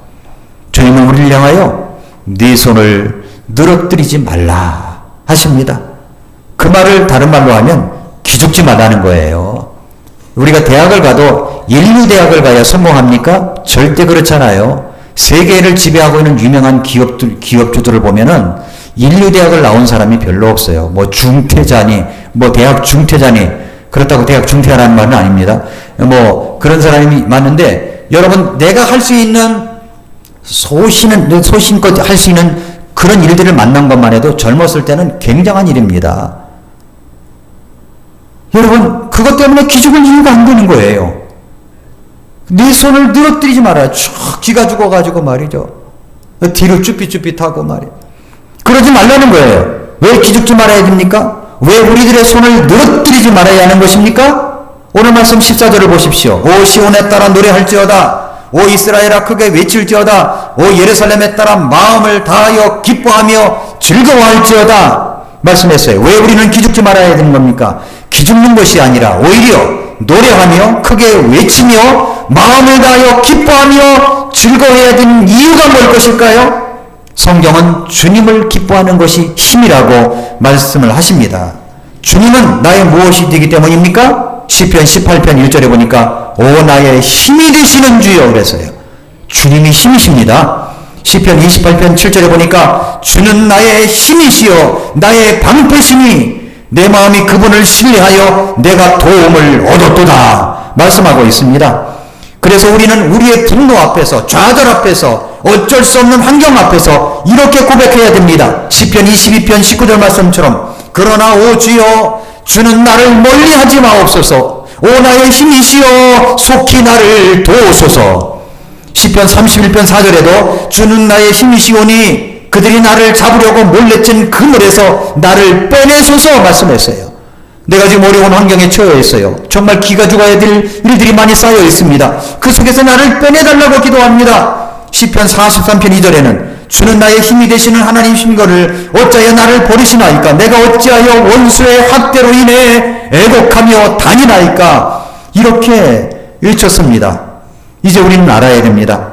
주님은 우리를 향하여 네 손을 늘어뜨리지 말라 하십니다. 그 말을 다른 말로 하면 기죽지 말라는 거예요. 우리가 대학을 가도 인류대학을 가야 성공합니까? 절대 그렇잖아요. 세계를 지배하고 있는 유명한 기업주들을 보면은 인류대학을 나온 사람이 별로 없어요. 중퇴자니, 대학 중퇴자니, 그렇다고 대학 중퇴하라는 말은 아닙니다. 그런 사람이 많은데, 여러분, 내가 할 수 있는 소신껏 할 수 있는 그런 일들을 만난 것만 해도 젊었을 때는 굉장한 일입니다. 여러분, 그것 때문에 기죽을 이유가 안 되는 거예요. 네 손을 늘어뜨리지 말아요. 쭉 기가 죽어가지고 말이죠. 뒤로 쭈삣쭈삣하고 말이에요. 그러지 말라는 거예요. 왜 기죽지 말아야 됩니까? 왜 우리들의 손을 늘어뜨리지 말아야 하는 것입니까? 오늘 말씀 14절을 보십시오. 오 시온에 따라 노래할지어다. 오 이스라엘아 크게 외칠지어다. 오 예루살렘에 따라 마음을 다하여 기뻐하며 즐거워할지어다. 말씀했어요. 왜 우리는 기죽지 말아야 되는 겁니까? 기죽는 것이 아니라 오히려 노래하며 크게 외치며 마음을 다하여 기뻐하며 즐거워해야 되는 이유가 뭘 것일까요? 성경은 주님을 기뻐하는 것이 힘이라고 말씀을 하십니다. 주님은 나의 무엇이 되기 때문입니까? 시편 18편 1절에 보니까 오 나의 힘이 되시는 주여 그랬어요. 주님이 힘이십니다. 시편 28편 7절에 보니까 주는 나의 힘이시여 나의 방패시니 내 마음이 그분을 신뢰하여 내가 도움을 얻었도다 말씀하고 있습니다. 그래서 우리는 우리의 분노 앞에서 좌절 앞에서 어쩔 수 없는 환경 앞에서 이렇게 고백해야 됩니다. 시편 22편 19절 말씀처럼 그러나 오 주여 주는 나를 멀리하지 마옵소서. 오 나의 힘이시여 속히 나를 도우소서. 시편 31편 4절에도 주는 나의 힘이시오니 그들이 나를 잡으려고 몰래 찐 그물에서 나를 빼내소서 말씀했어요. 내가 지금 어려운 환경에 처해 있어요. 정말 기가 죽어야 될 일들이 많이 쌓여 있습니다. 그 속에서 나를 빼내달라고 기도합니다. 시편 43편 2절에는 주는 나의 힘이 되시는 하나님이신 거를 어찌하여 나를 버리시나이까? 내가 어찌하여 원수의 학대로 인해 애곡하며 다니나이까? 이렇게 외쳤습니다. 이제 우리는 알아야 됩니다.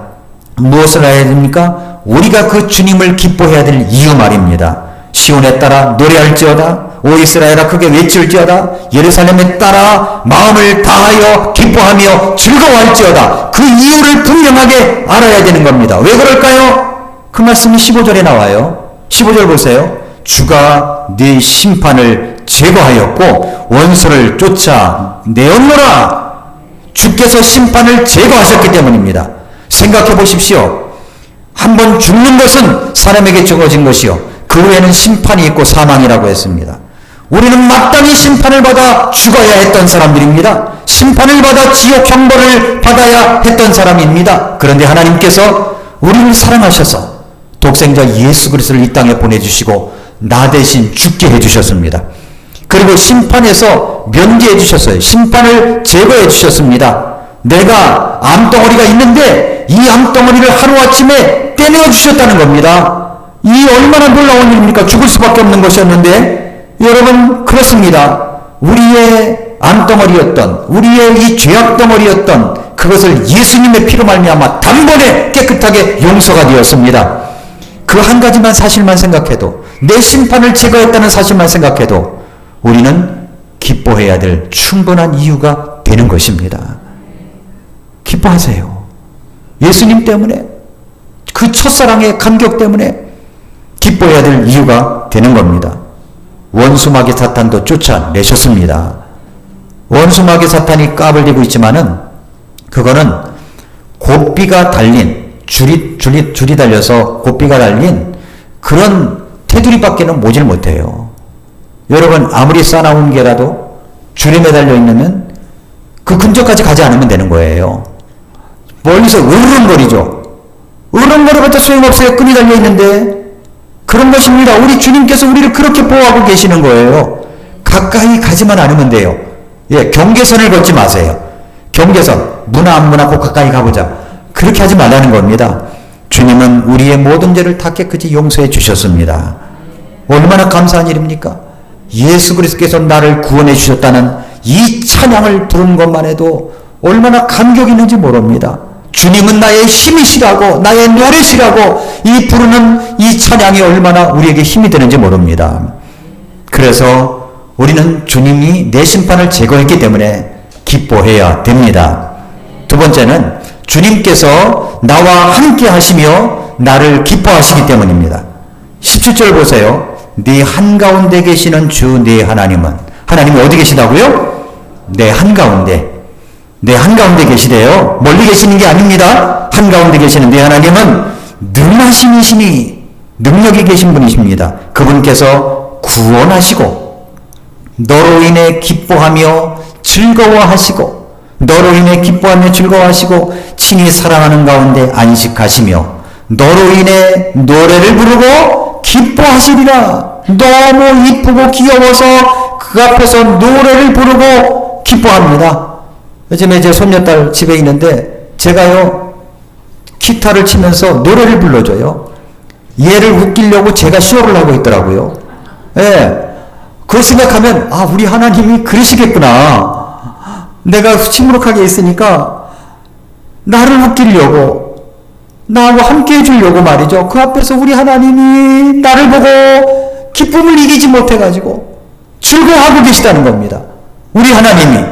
무엇을 알아야 됩니까? 우리가 그 주님을 기뻐해야 될 이유 말입니다. 시온에 따라 노래할지어다. 오 이스라엘아 크게 외칠지어다. 예루살렘에 따라 마음을 다하여 기뻐하며 즐거워할지어다. 그 이유를 분명하게 알아야 되는 겁니다. 왜 그럴까요? 그 말씀이 15절에 나와요. 15절 보세요. 주가 네 심판을 제거하였고 원수를 쫓아내었노라. 주께서 심판을 제거하셨기 때문입니다. 생각해 보십시오. 한번 죽는 것은 사람에게 주어진 것이요 그 후에는 심판이 있고 사망이라고 했습니다. 우리는 마땅히 심판을 받아 죽어야 했던 사람들입니다. 심판을 받아 지옥 형벌을 받아야 했던 사람입니다. 그런데 하나님께서 우리를 사랑하셔서 독생자 예수 그리스도를 이 땅에 보내주시고 나 대신 죽게 해주셨습니다. 그리고 심판에서 면제해 주셨어요. 심판을 제거해 주셨습니다. 내가 암덩어리가 있는데 이 암덩어리를 하루아침에 떼내어 주셨다는 겁니다. 이 얼마나 놀라운 일입니까? 죽을 수밖에 없는 것이었는데 여러분 그렇습니다. 우리의 암덩어리였던 우리의 이 죄악덩어리였던 그것을 예수님의 피로 말미암아 단번에 깨끗하게 용서가 되었습니다. 그 한 가지만 사실만 생각해도 내 심판을 제거했다는 사실만 생각해도 우리는 기뻐해야 될 충분한 이유가 되는 것입니다. 기뻐하세요. 예수님 때문에 그 첫사랑의 감격 때문에 기뻐해야 될 이유가 되는 겁니다. 원수마귀 사탄도 쫓아내셨습니다. 원수마귀 사탄이 까불대고 있지만은 그거는 곱비가 달린 줄이 달려서 곱비가 달린 그런 테두리밖에는 모질 못해요. 여러분 아무리 싸나운 개라도 줄에 매달려 있으면 그 근처까지 가지 않으면 되는 거예요. 멀리서 으르렁거리죠. 으르렁거려봤자 소용없어요. 끈이 달려 있는데. 그런 것입니다. 우리 주님께서 우리를 그렇게 보호하고 계시는 거예요. 가까이 가지만 않으면 돼요. 예, 경계선을 걷지 마세요. 경계선, 문화 안 문화고 가까이 가보자. 그렇게 하지 말라는 겁니다. 주님은 우리의 모든 죄를 다 깨끗이 용서해 주셨습니다. 얼마나 감사한 일입니까? 예수 그리스도께서 나를 구원해 주셨다는 이 찬양을 부른 것만 해도 얼마나 감격이 있는지 모릅니다. 주님은 나의 힘이시라고 나의 노래시라고 이 부르는 이 찬양이 얼마나 우리에게 힘이 되는지 모릅니다. 그래서 우리는 주님이 내 심판을 제거했기 때문에 기뻐해야 됩니다. 두 번째는 주님께서 나와 함께 하시며 나를 기뻐하시기 때문입니다. 17절 보세요. 네 한가운데 계시는 주 네 하나님은 하나님이 어디 계시다고요? 내 한가운데 계시대요. 멀리 계시는 게 아닙니다. 한가운데 계시는 내 하나님은 능하신이시니 능력이 계신 분이십니다. 그분께서 구원하시고 너로 인해 기뻐하며 즐거워하시고 너로 인해 기뻐하며 즐거워하시고 친히 사랑하는 가운데 안식하시며 너로 인해 노래를 부르고 기뻐하시리라. 너무 이쁘고 귀여워서 그 앞에서 노래를 부르고 기뻐합니다. 요즘에 제 손녀딸 집에 있는데 제가요 기타를 치면서 노래를 불러줘요. 얘를 웃기려고 제가 쇼를 하고 있더라고요. 예. 그거 생각하면 아 우리 하나님이 그러시겠구나. 내가 시무룩하게 있으니까 나를 웃기려고 나하고 함께 해주려고 말이죠. 그 앞에서 우리 하나님이 나를 보고 기쁨을 이기지 못해가지고 즐거워하고 계시다는 겁니다. 우리 하나님이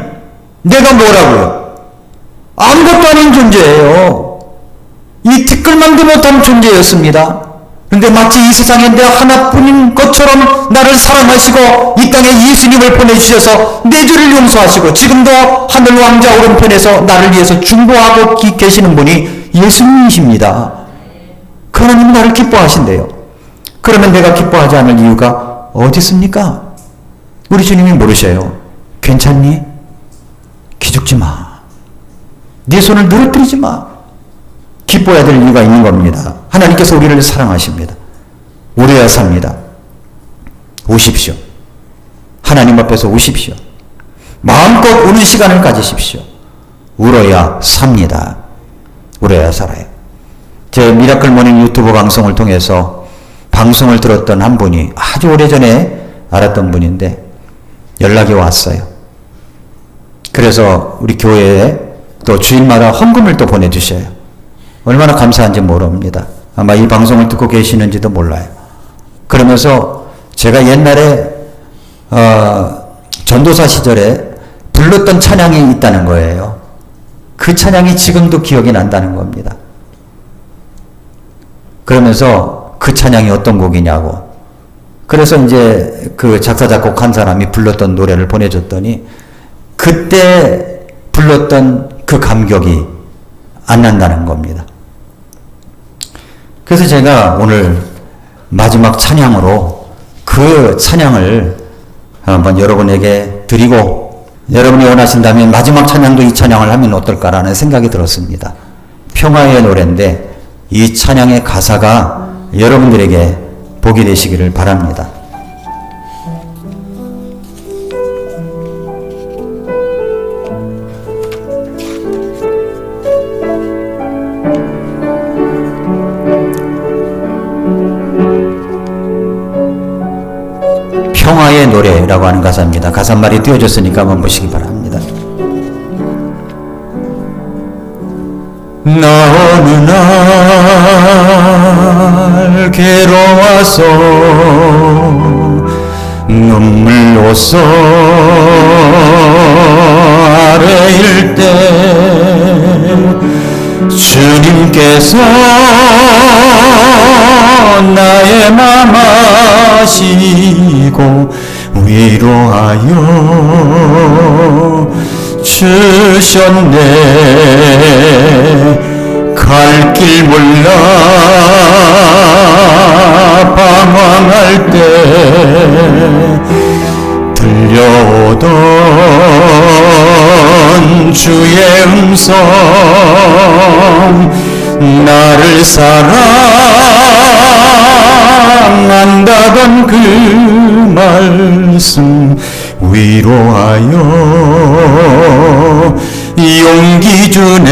내가 뭐라고요? 아무것도 아닌 존재예요. 이 티끌만도 못한 존재였습니다. 그런데 마치 이 세상에 내가 하나뿐인 것처럼 나를 사랑하시고 이 땅에 예수님을 보내주셔서 내 죄를 용서하시고 지금도 하늘 왕자 오른편에서 나를 위해서 중보하고 계시는 분이 예수님이십니다. 그 하나님이 나를 기뻐하신대요. 그러면 내가 기뻐하지 않을 이유가 어디 있습니까? 우리 주님이 모르셔요. 괜찮니? 기죽지 마. 네 손을 늘어뜨리지 마. 기뻐해야 될 이유가 있는 겁니다. 하나님께서 우리를 사랑하십니다. 울어야 삽니다. 우십시오. 하나님 앞에서 우십시오. 마음껏 우는 시간을 가지십시오. 울어야 삽니다. 울어야 살아요. 제 미라클 모닝 유튜브 방송을 통해서 방송을 들었던 한 분이 아주 오래전에 알았던 분인데 연락이 왔어요. 그래서 우리 교회에 또 주일마다 헌금을 또 보내주셔요. 얼마나 감사한지 모릅니다. 아마 이 방송을 듣고 계시는지도 몰라요. 그러면서 제가 옛날에 전도사 시절에 불렀던 찬양이 있다는 거예요. 그 찬양이 지금도 기억이 난다는 겁니다. 그러면서 그 찬양이 어떤 곡이냐고. 그래서 이제 그 작사 작곡한 사람이 불렀던 노래를 보내줬더니 그때 불렀던 그 감격이 안 난다는 겁니다. 그래서 제가 오늘 마지막 찬양으로 그 찬양을 한번 여러분에게 드리고 여러분이 원하신다면 마지막 찬양도 이 찬양을 하면 어떨까라는 생각이 들었습니다. 평화의 노래인데 이 찬양의 가사가 여러분들에게 복이 되시기를 바랍니다. 평화의 노래라고 하는 가사입니다. 가사말이 띄워졌으니까 한번 보시기 바랍니다. 나 어느 날 괴로워서 눈물 옷소 아래일 때 주님께서 나의 맘 아시고 위로하여 주셨네. 갈 길 몰라 방황할 때 들려오던 주의 음성 나를 사랑한다던 그 말씀 위로하여 용기 주네.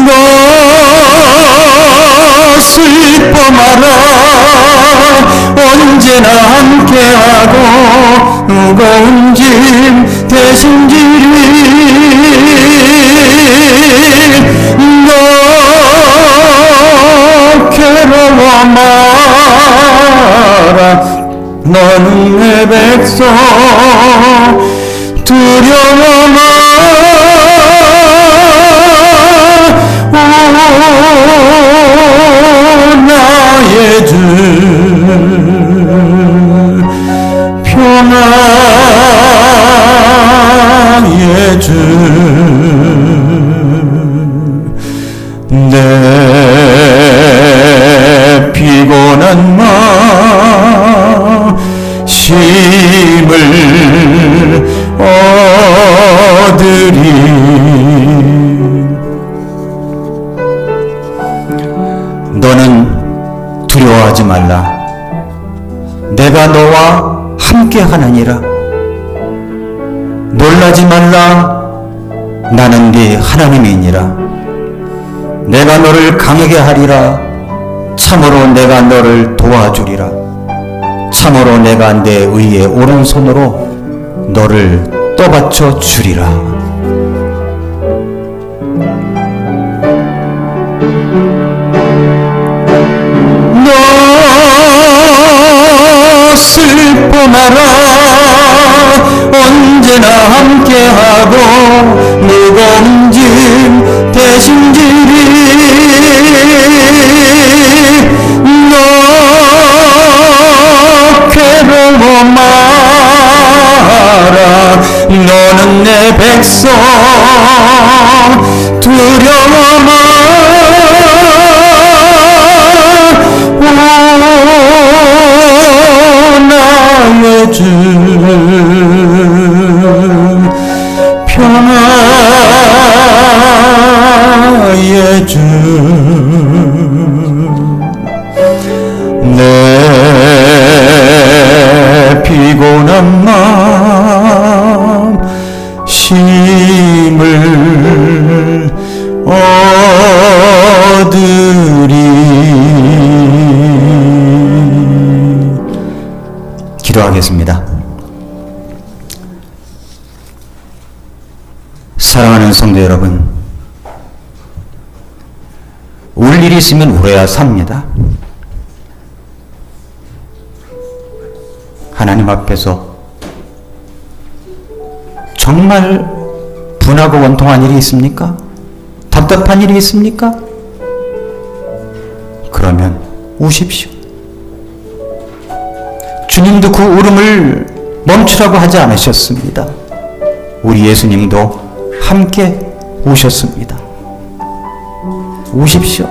너 슬퍼 마라 언제나 함께하고 무거운 짐 대신 지리 너 괴로워 마라 너는 내 백성 두려워 마라 나의 주 평화의 주 내 피곤한 마음 아들이 너는 두려워하지 말라. 내가 너와 함께 하느니라. 놀라지 말라. 나는 네 하나님이니라. 내가 너를 강하게 하리라. 참으로 내가 너를 도와주리라. 참으로 내가 내 의의 오른손으로 너를 떠받쳐 주리라. 너 슬퍼 마라. 언제나 함께하고 무거운 짐 대신 지리. 너 괴로워 마라. 너는 내 백성 두려워 마라. 나의 주 평화의 주 내 피곤한 마음 힘을 얻으리. 기도하겠습니다. 사랑하는 성도 여러분, 울 일이 있으면 울어야 삽니다. 하나님 앞에서 정말 분하고 원통한 일이 있습니까? 답답한 일이 있습니까? 그러면 우십시오. 주님도 그 울음을 멈추라고 하지 않으셨습니다. 우리 예수님도 함께 우셨습니다. 우십시오.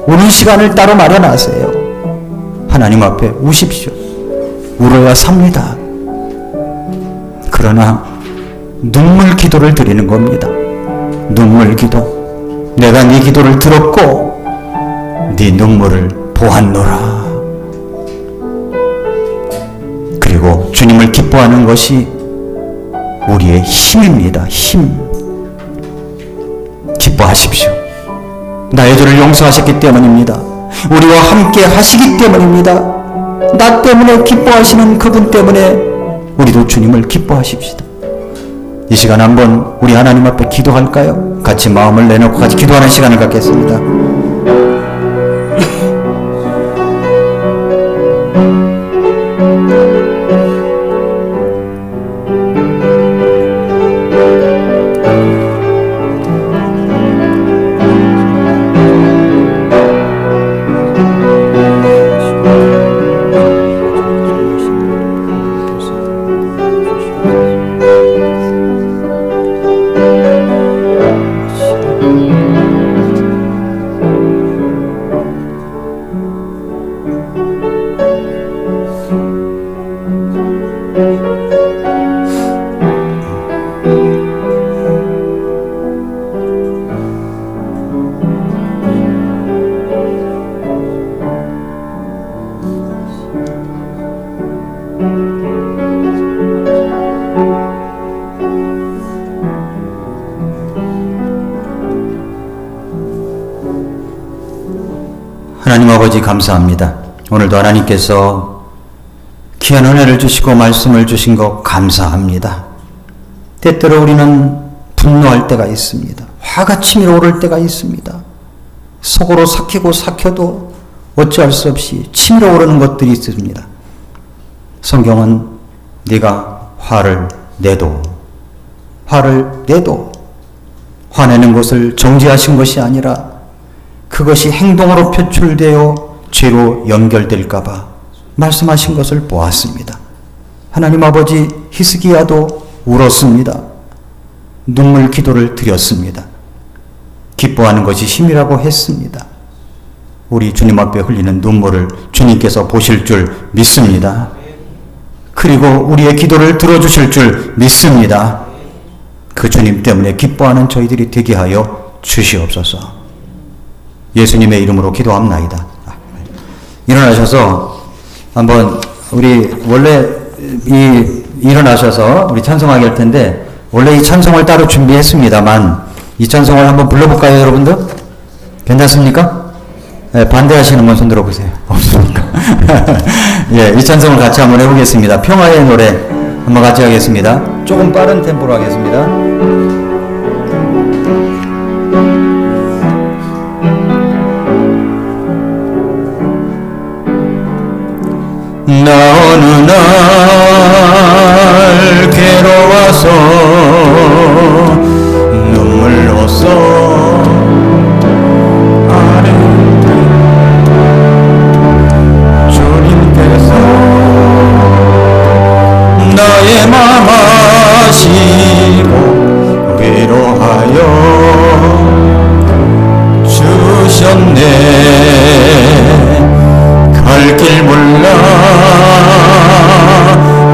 우는 시간을 따로 마련하세요. 하나님 앞에 우십시오. 울어야 삽니다. 그러나 눈물 기도를 드리는 겁니다. 눈물 기도. 내가 네 기도를 들었고 네 눈물을 보았노라. 그리고 주님을 기뻐하는 것이 우리의 힘입니다. 힘. 기뻐하십시오. 나의 죄를 용서하셨기 때문입니다. 우리와 함께 하시기 때문입니다. 나 때문에 기뻐하시는 그분 때문에 우리도 주님을 기뻐하십시다. 이 시간 한번 우리 하나님 앞에 기도할까요? 같이 마음을 내놓고 같이 기도하는 시간을 갖겠습니다. 하나님 아버지 감사합니다. 오늘도 하나님께서 귀한 은혜를 주시고 말씀을 주신 것 감사합니다. 때때로 우리는 분노할 때가 있습니다. 화가 치밀어 오를 때가 있습니다. 속으로 삭히고 삭혀도 어찌할 수 없이 치밀어 오르는 것들이 있습니다. 성경은 네가 화를 내도 화내는 것을 정죄하신 것이 아니라 그것이 행동으로 표출되어 죄로 연결될까봐 말씀하신 것을 보았습니다. 하나님 아버지, 히스기야도 울었습니다. 눈물 기도를 드렸습니다. 기뻐하는 것이 힘이라고 했습니다. 우리 주님 앞에 흘리는 눈물을 주님께서 보실 줄 믿습니다. 그리고 우리의 기도를 들어주실 줄 믿습니다. 그 주님 때문에 기뻐하는 저희들이 되게 하여 주시옵소서. 예수님의 이름으로 기도합나이다. 일어나셔서 한번 우리 원래 일어나셔서 우리 찬송하게 할 텐데 원래 이 찬송을 따로 준비했습니다만 이 찬송을 한번 불러볼까요, 여러분들? 괜찮습니까? 네, 반대하시는 분 손 들어보세요. 없습니까? 예, 이 찬송을 같이 한번 해보겠습니다. 평화의 노래 한번 같이 하겠습니다. 조금 빠른 템포로 하겠습니다. 나 어느 날 괴로워서 눈물로써 아는데 주님께서 나의 맘 아시고 위로하여 주셨네. 갈 길 몰라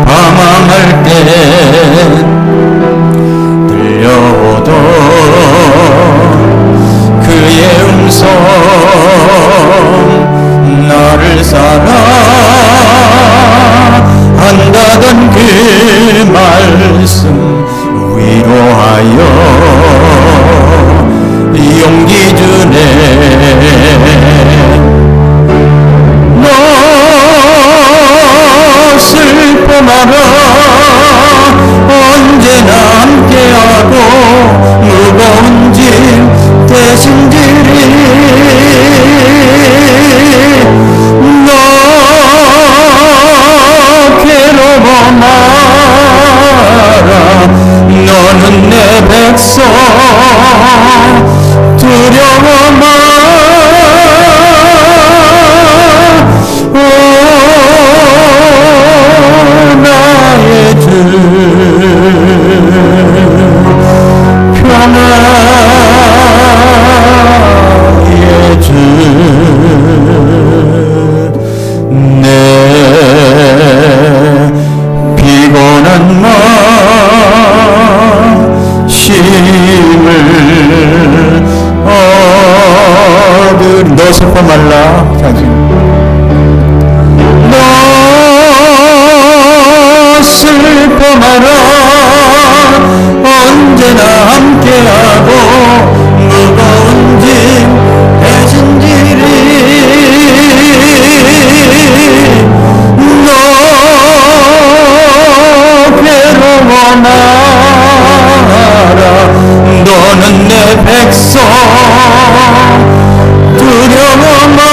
방황할 때 들려오던 그의 음성 나를 사랑한다던 그 말씀 위로하여 용기 주네. 슬퍼 마라 언제나 함께하고 무거운 짐 대신 지리 너 괴로워 마라 너는 내 백성 두려워 마라 나의 주 평화의 주 내 피곤한 마음 힘을 얻으리. 너 슬퍼 말라 슬퍼 마라 언제나 함께하고 무거운 짐 대신 지리 너 괴로워 마라 너는 내 백성 두려워 마라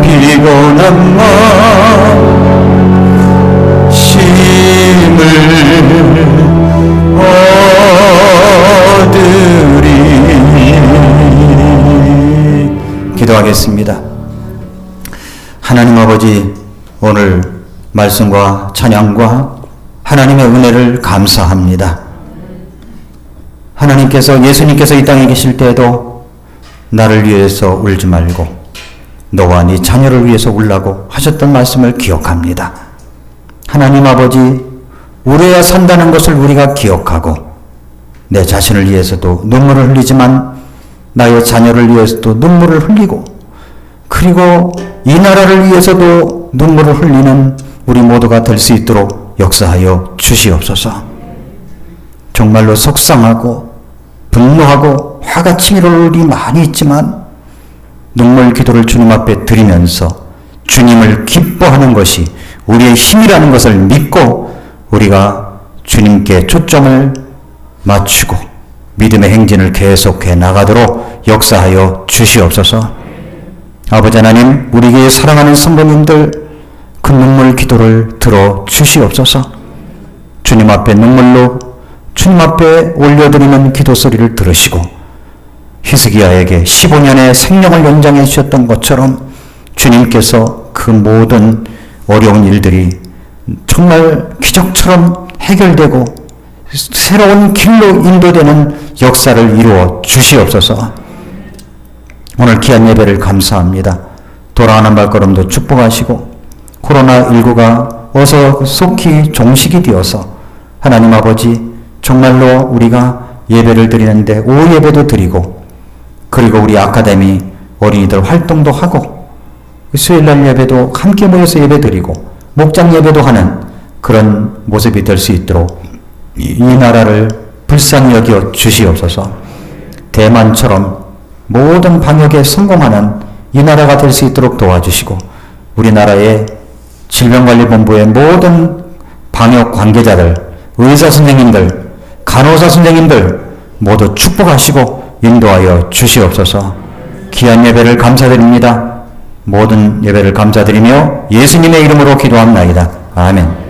피곤한 마음 힘을 얻으리. 기도하겠습니다. 하나님 아버지, 오늘 말씀과 찬양과 하나님의 은혜를 감사합니다. 하나님께서 예수님께서 이 땅에 계실 때에도 나를 위해서 울지 말고 너와 네 자녀를 위해서 울라고 하셨던 말씀을 기억합니다. 하나님 아버지, 울어야 산다는 것을 우리가 기억하고 내 자신을 위해서도 눈물을 흘리지만 나의 자녀를 위해서도 눈물을 흘리고 그리고 이 나라를 위해서도 눈물을 흘리는 우리 모두가 될 수 있도록 역사하여 주시옵소서. 정말로 속상하고 분노하고 화가 치밀어올 일이 많이 있지만 눈물 기도를 주님 앞에 드리면서 주님을 기뻐하는 것이 우리의 힘이라는 것을 믿고 우리가 주님께 초점을 맞추고 믿음의 행진을 계속해 나가도록 역사하여 주시옵소서. 아버지 하나님, 우리 교회 사랑하는 성도님들 그 눈물 기도를 들어 주시옵소서. 주님 앞에 눈물로 주님 앞에 올려드리는 기도 소리를 들으시고 히스기야에게 15년의 생명을 연장해 주셨던 것처럼 주님께서 그 모든 어려운 일들이 정말 기적처럼 해결되고 새로운 길로 인도되는 역사를 이루어 주시옵소서. 오늘 귀한 예배를 감사합니다. 돌아가는 발걸음도 축복하시고 코로나19가 어서 속히 종식이 되어서 하나님 아버지 정말로 우리가 예배를 드리는데 오후 예배도 드리고 그리고 우리 아카데미 어린이들 활동도 하고 수요일날 예배도 함께 모여서 예배 드리고 목장 예배도 하는 그런 모습이 될 수 있도록 이 나라를 불쌍히 여겨 주시옵소서. 대만처럼 모든 방역에 성공하는 이 나라가 될 수 있도록 도와주시고 우리나라의 질병관리본부의 모든 방역 관계자들, 의사 선생님들, 간호사 선생님들 모두 축복하시고 인도하여 주시옵소서. 귀한 예배를 감사드립니다. 모든 예배를 감사드리며 예수님의 이름으로 기도합나이다. 아멘.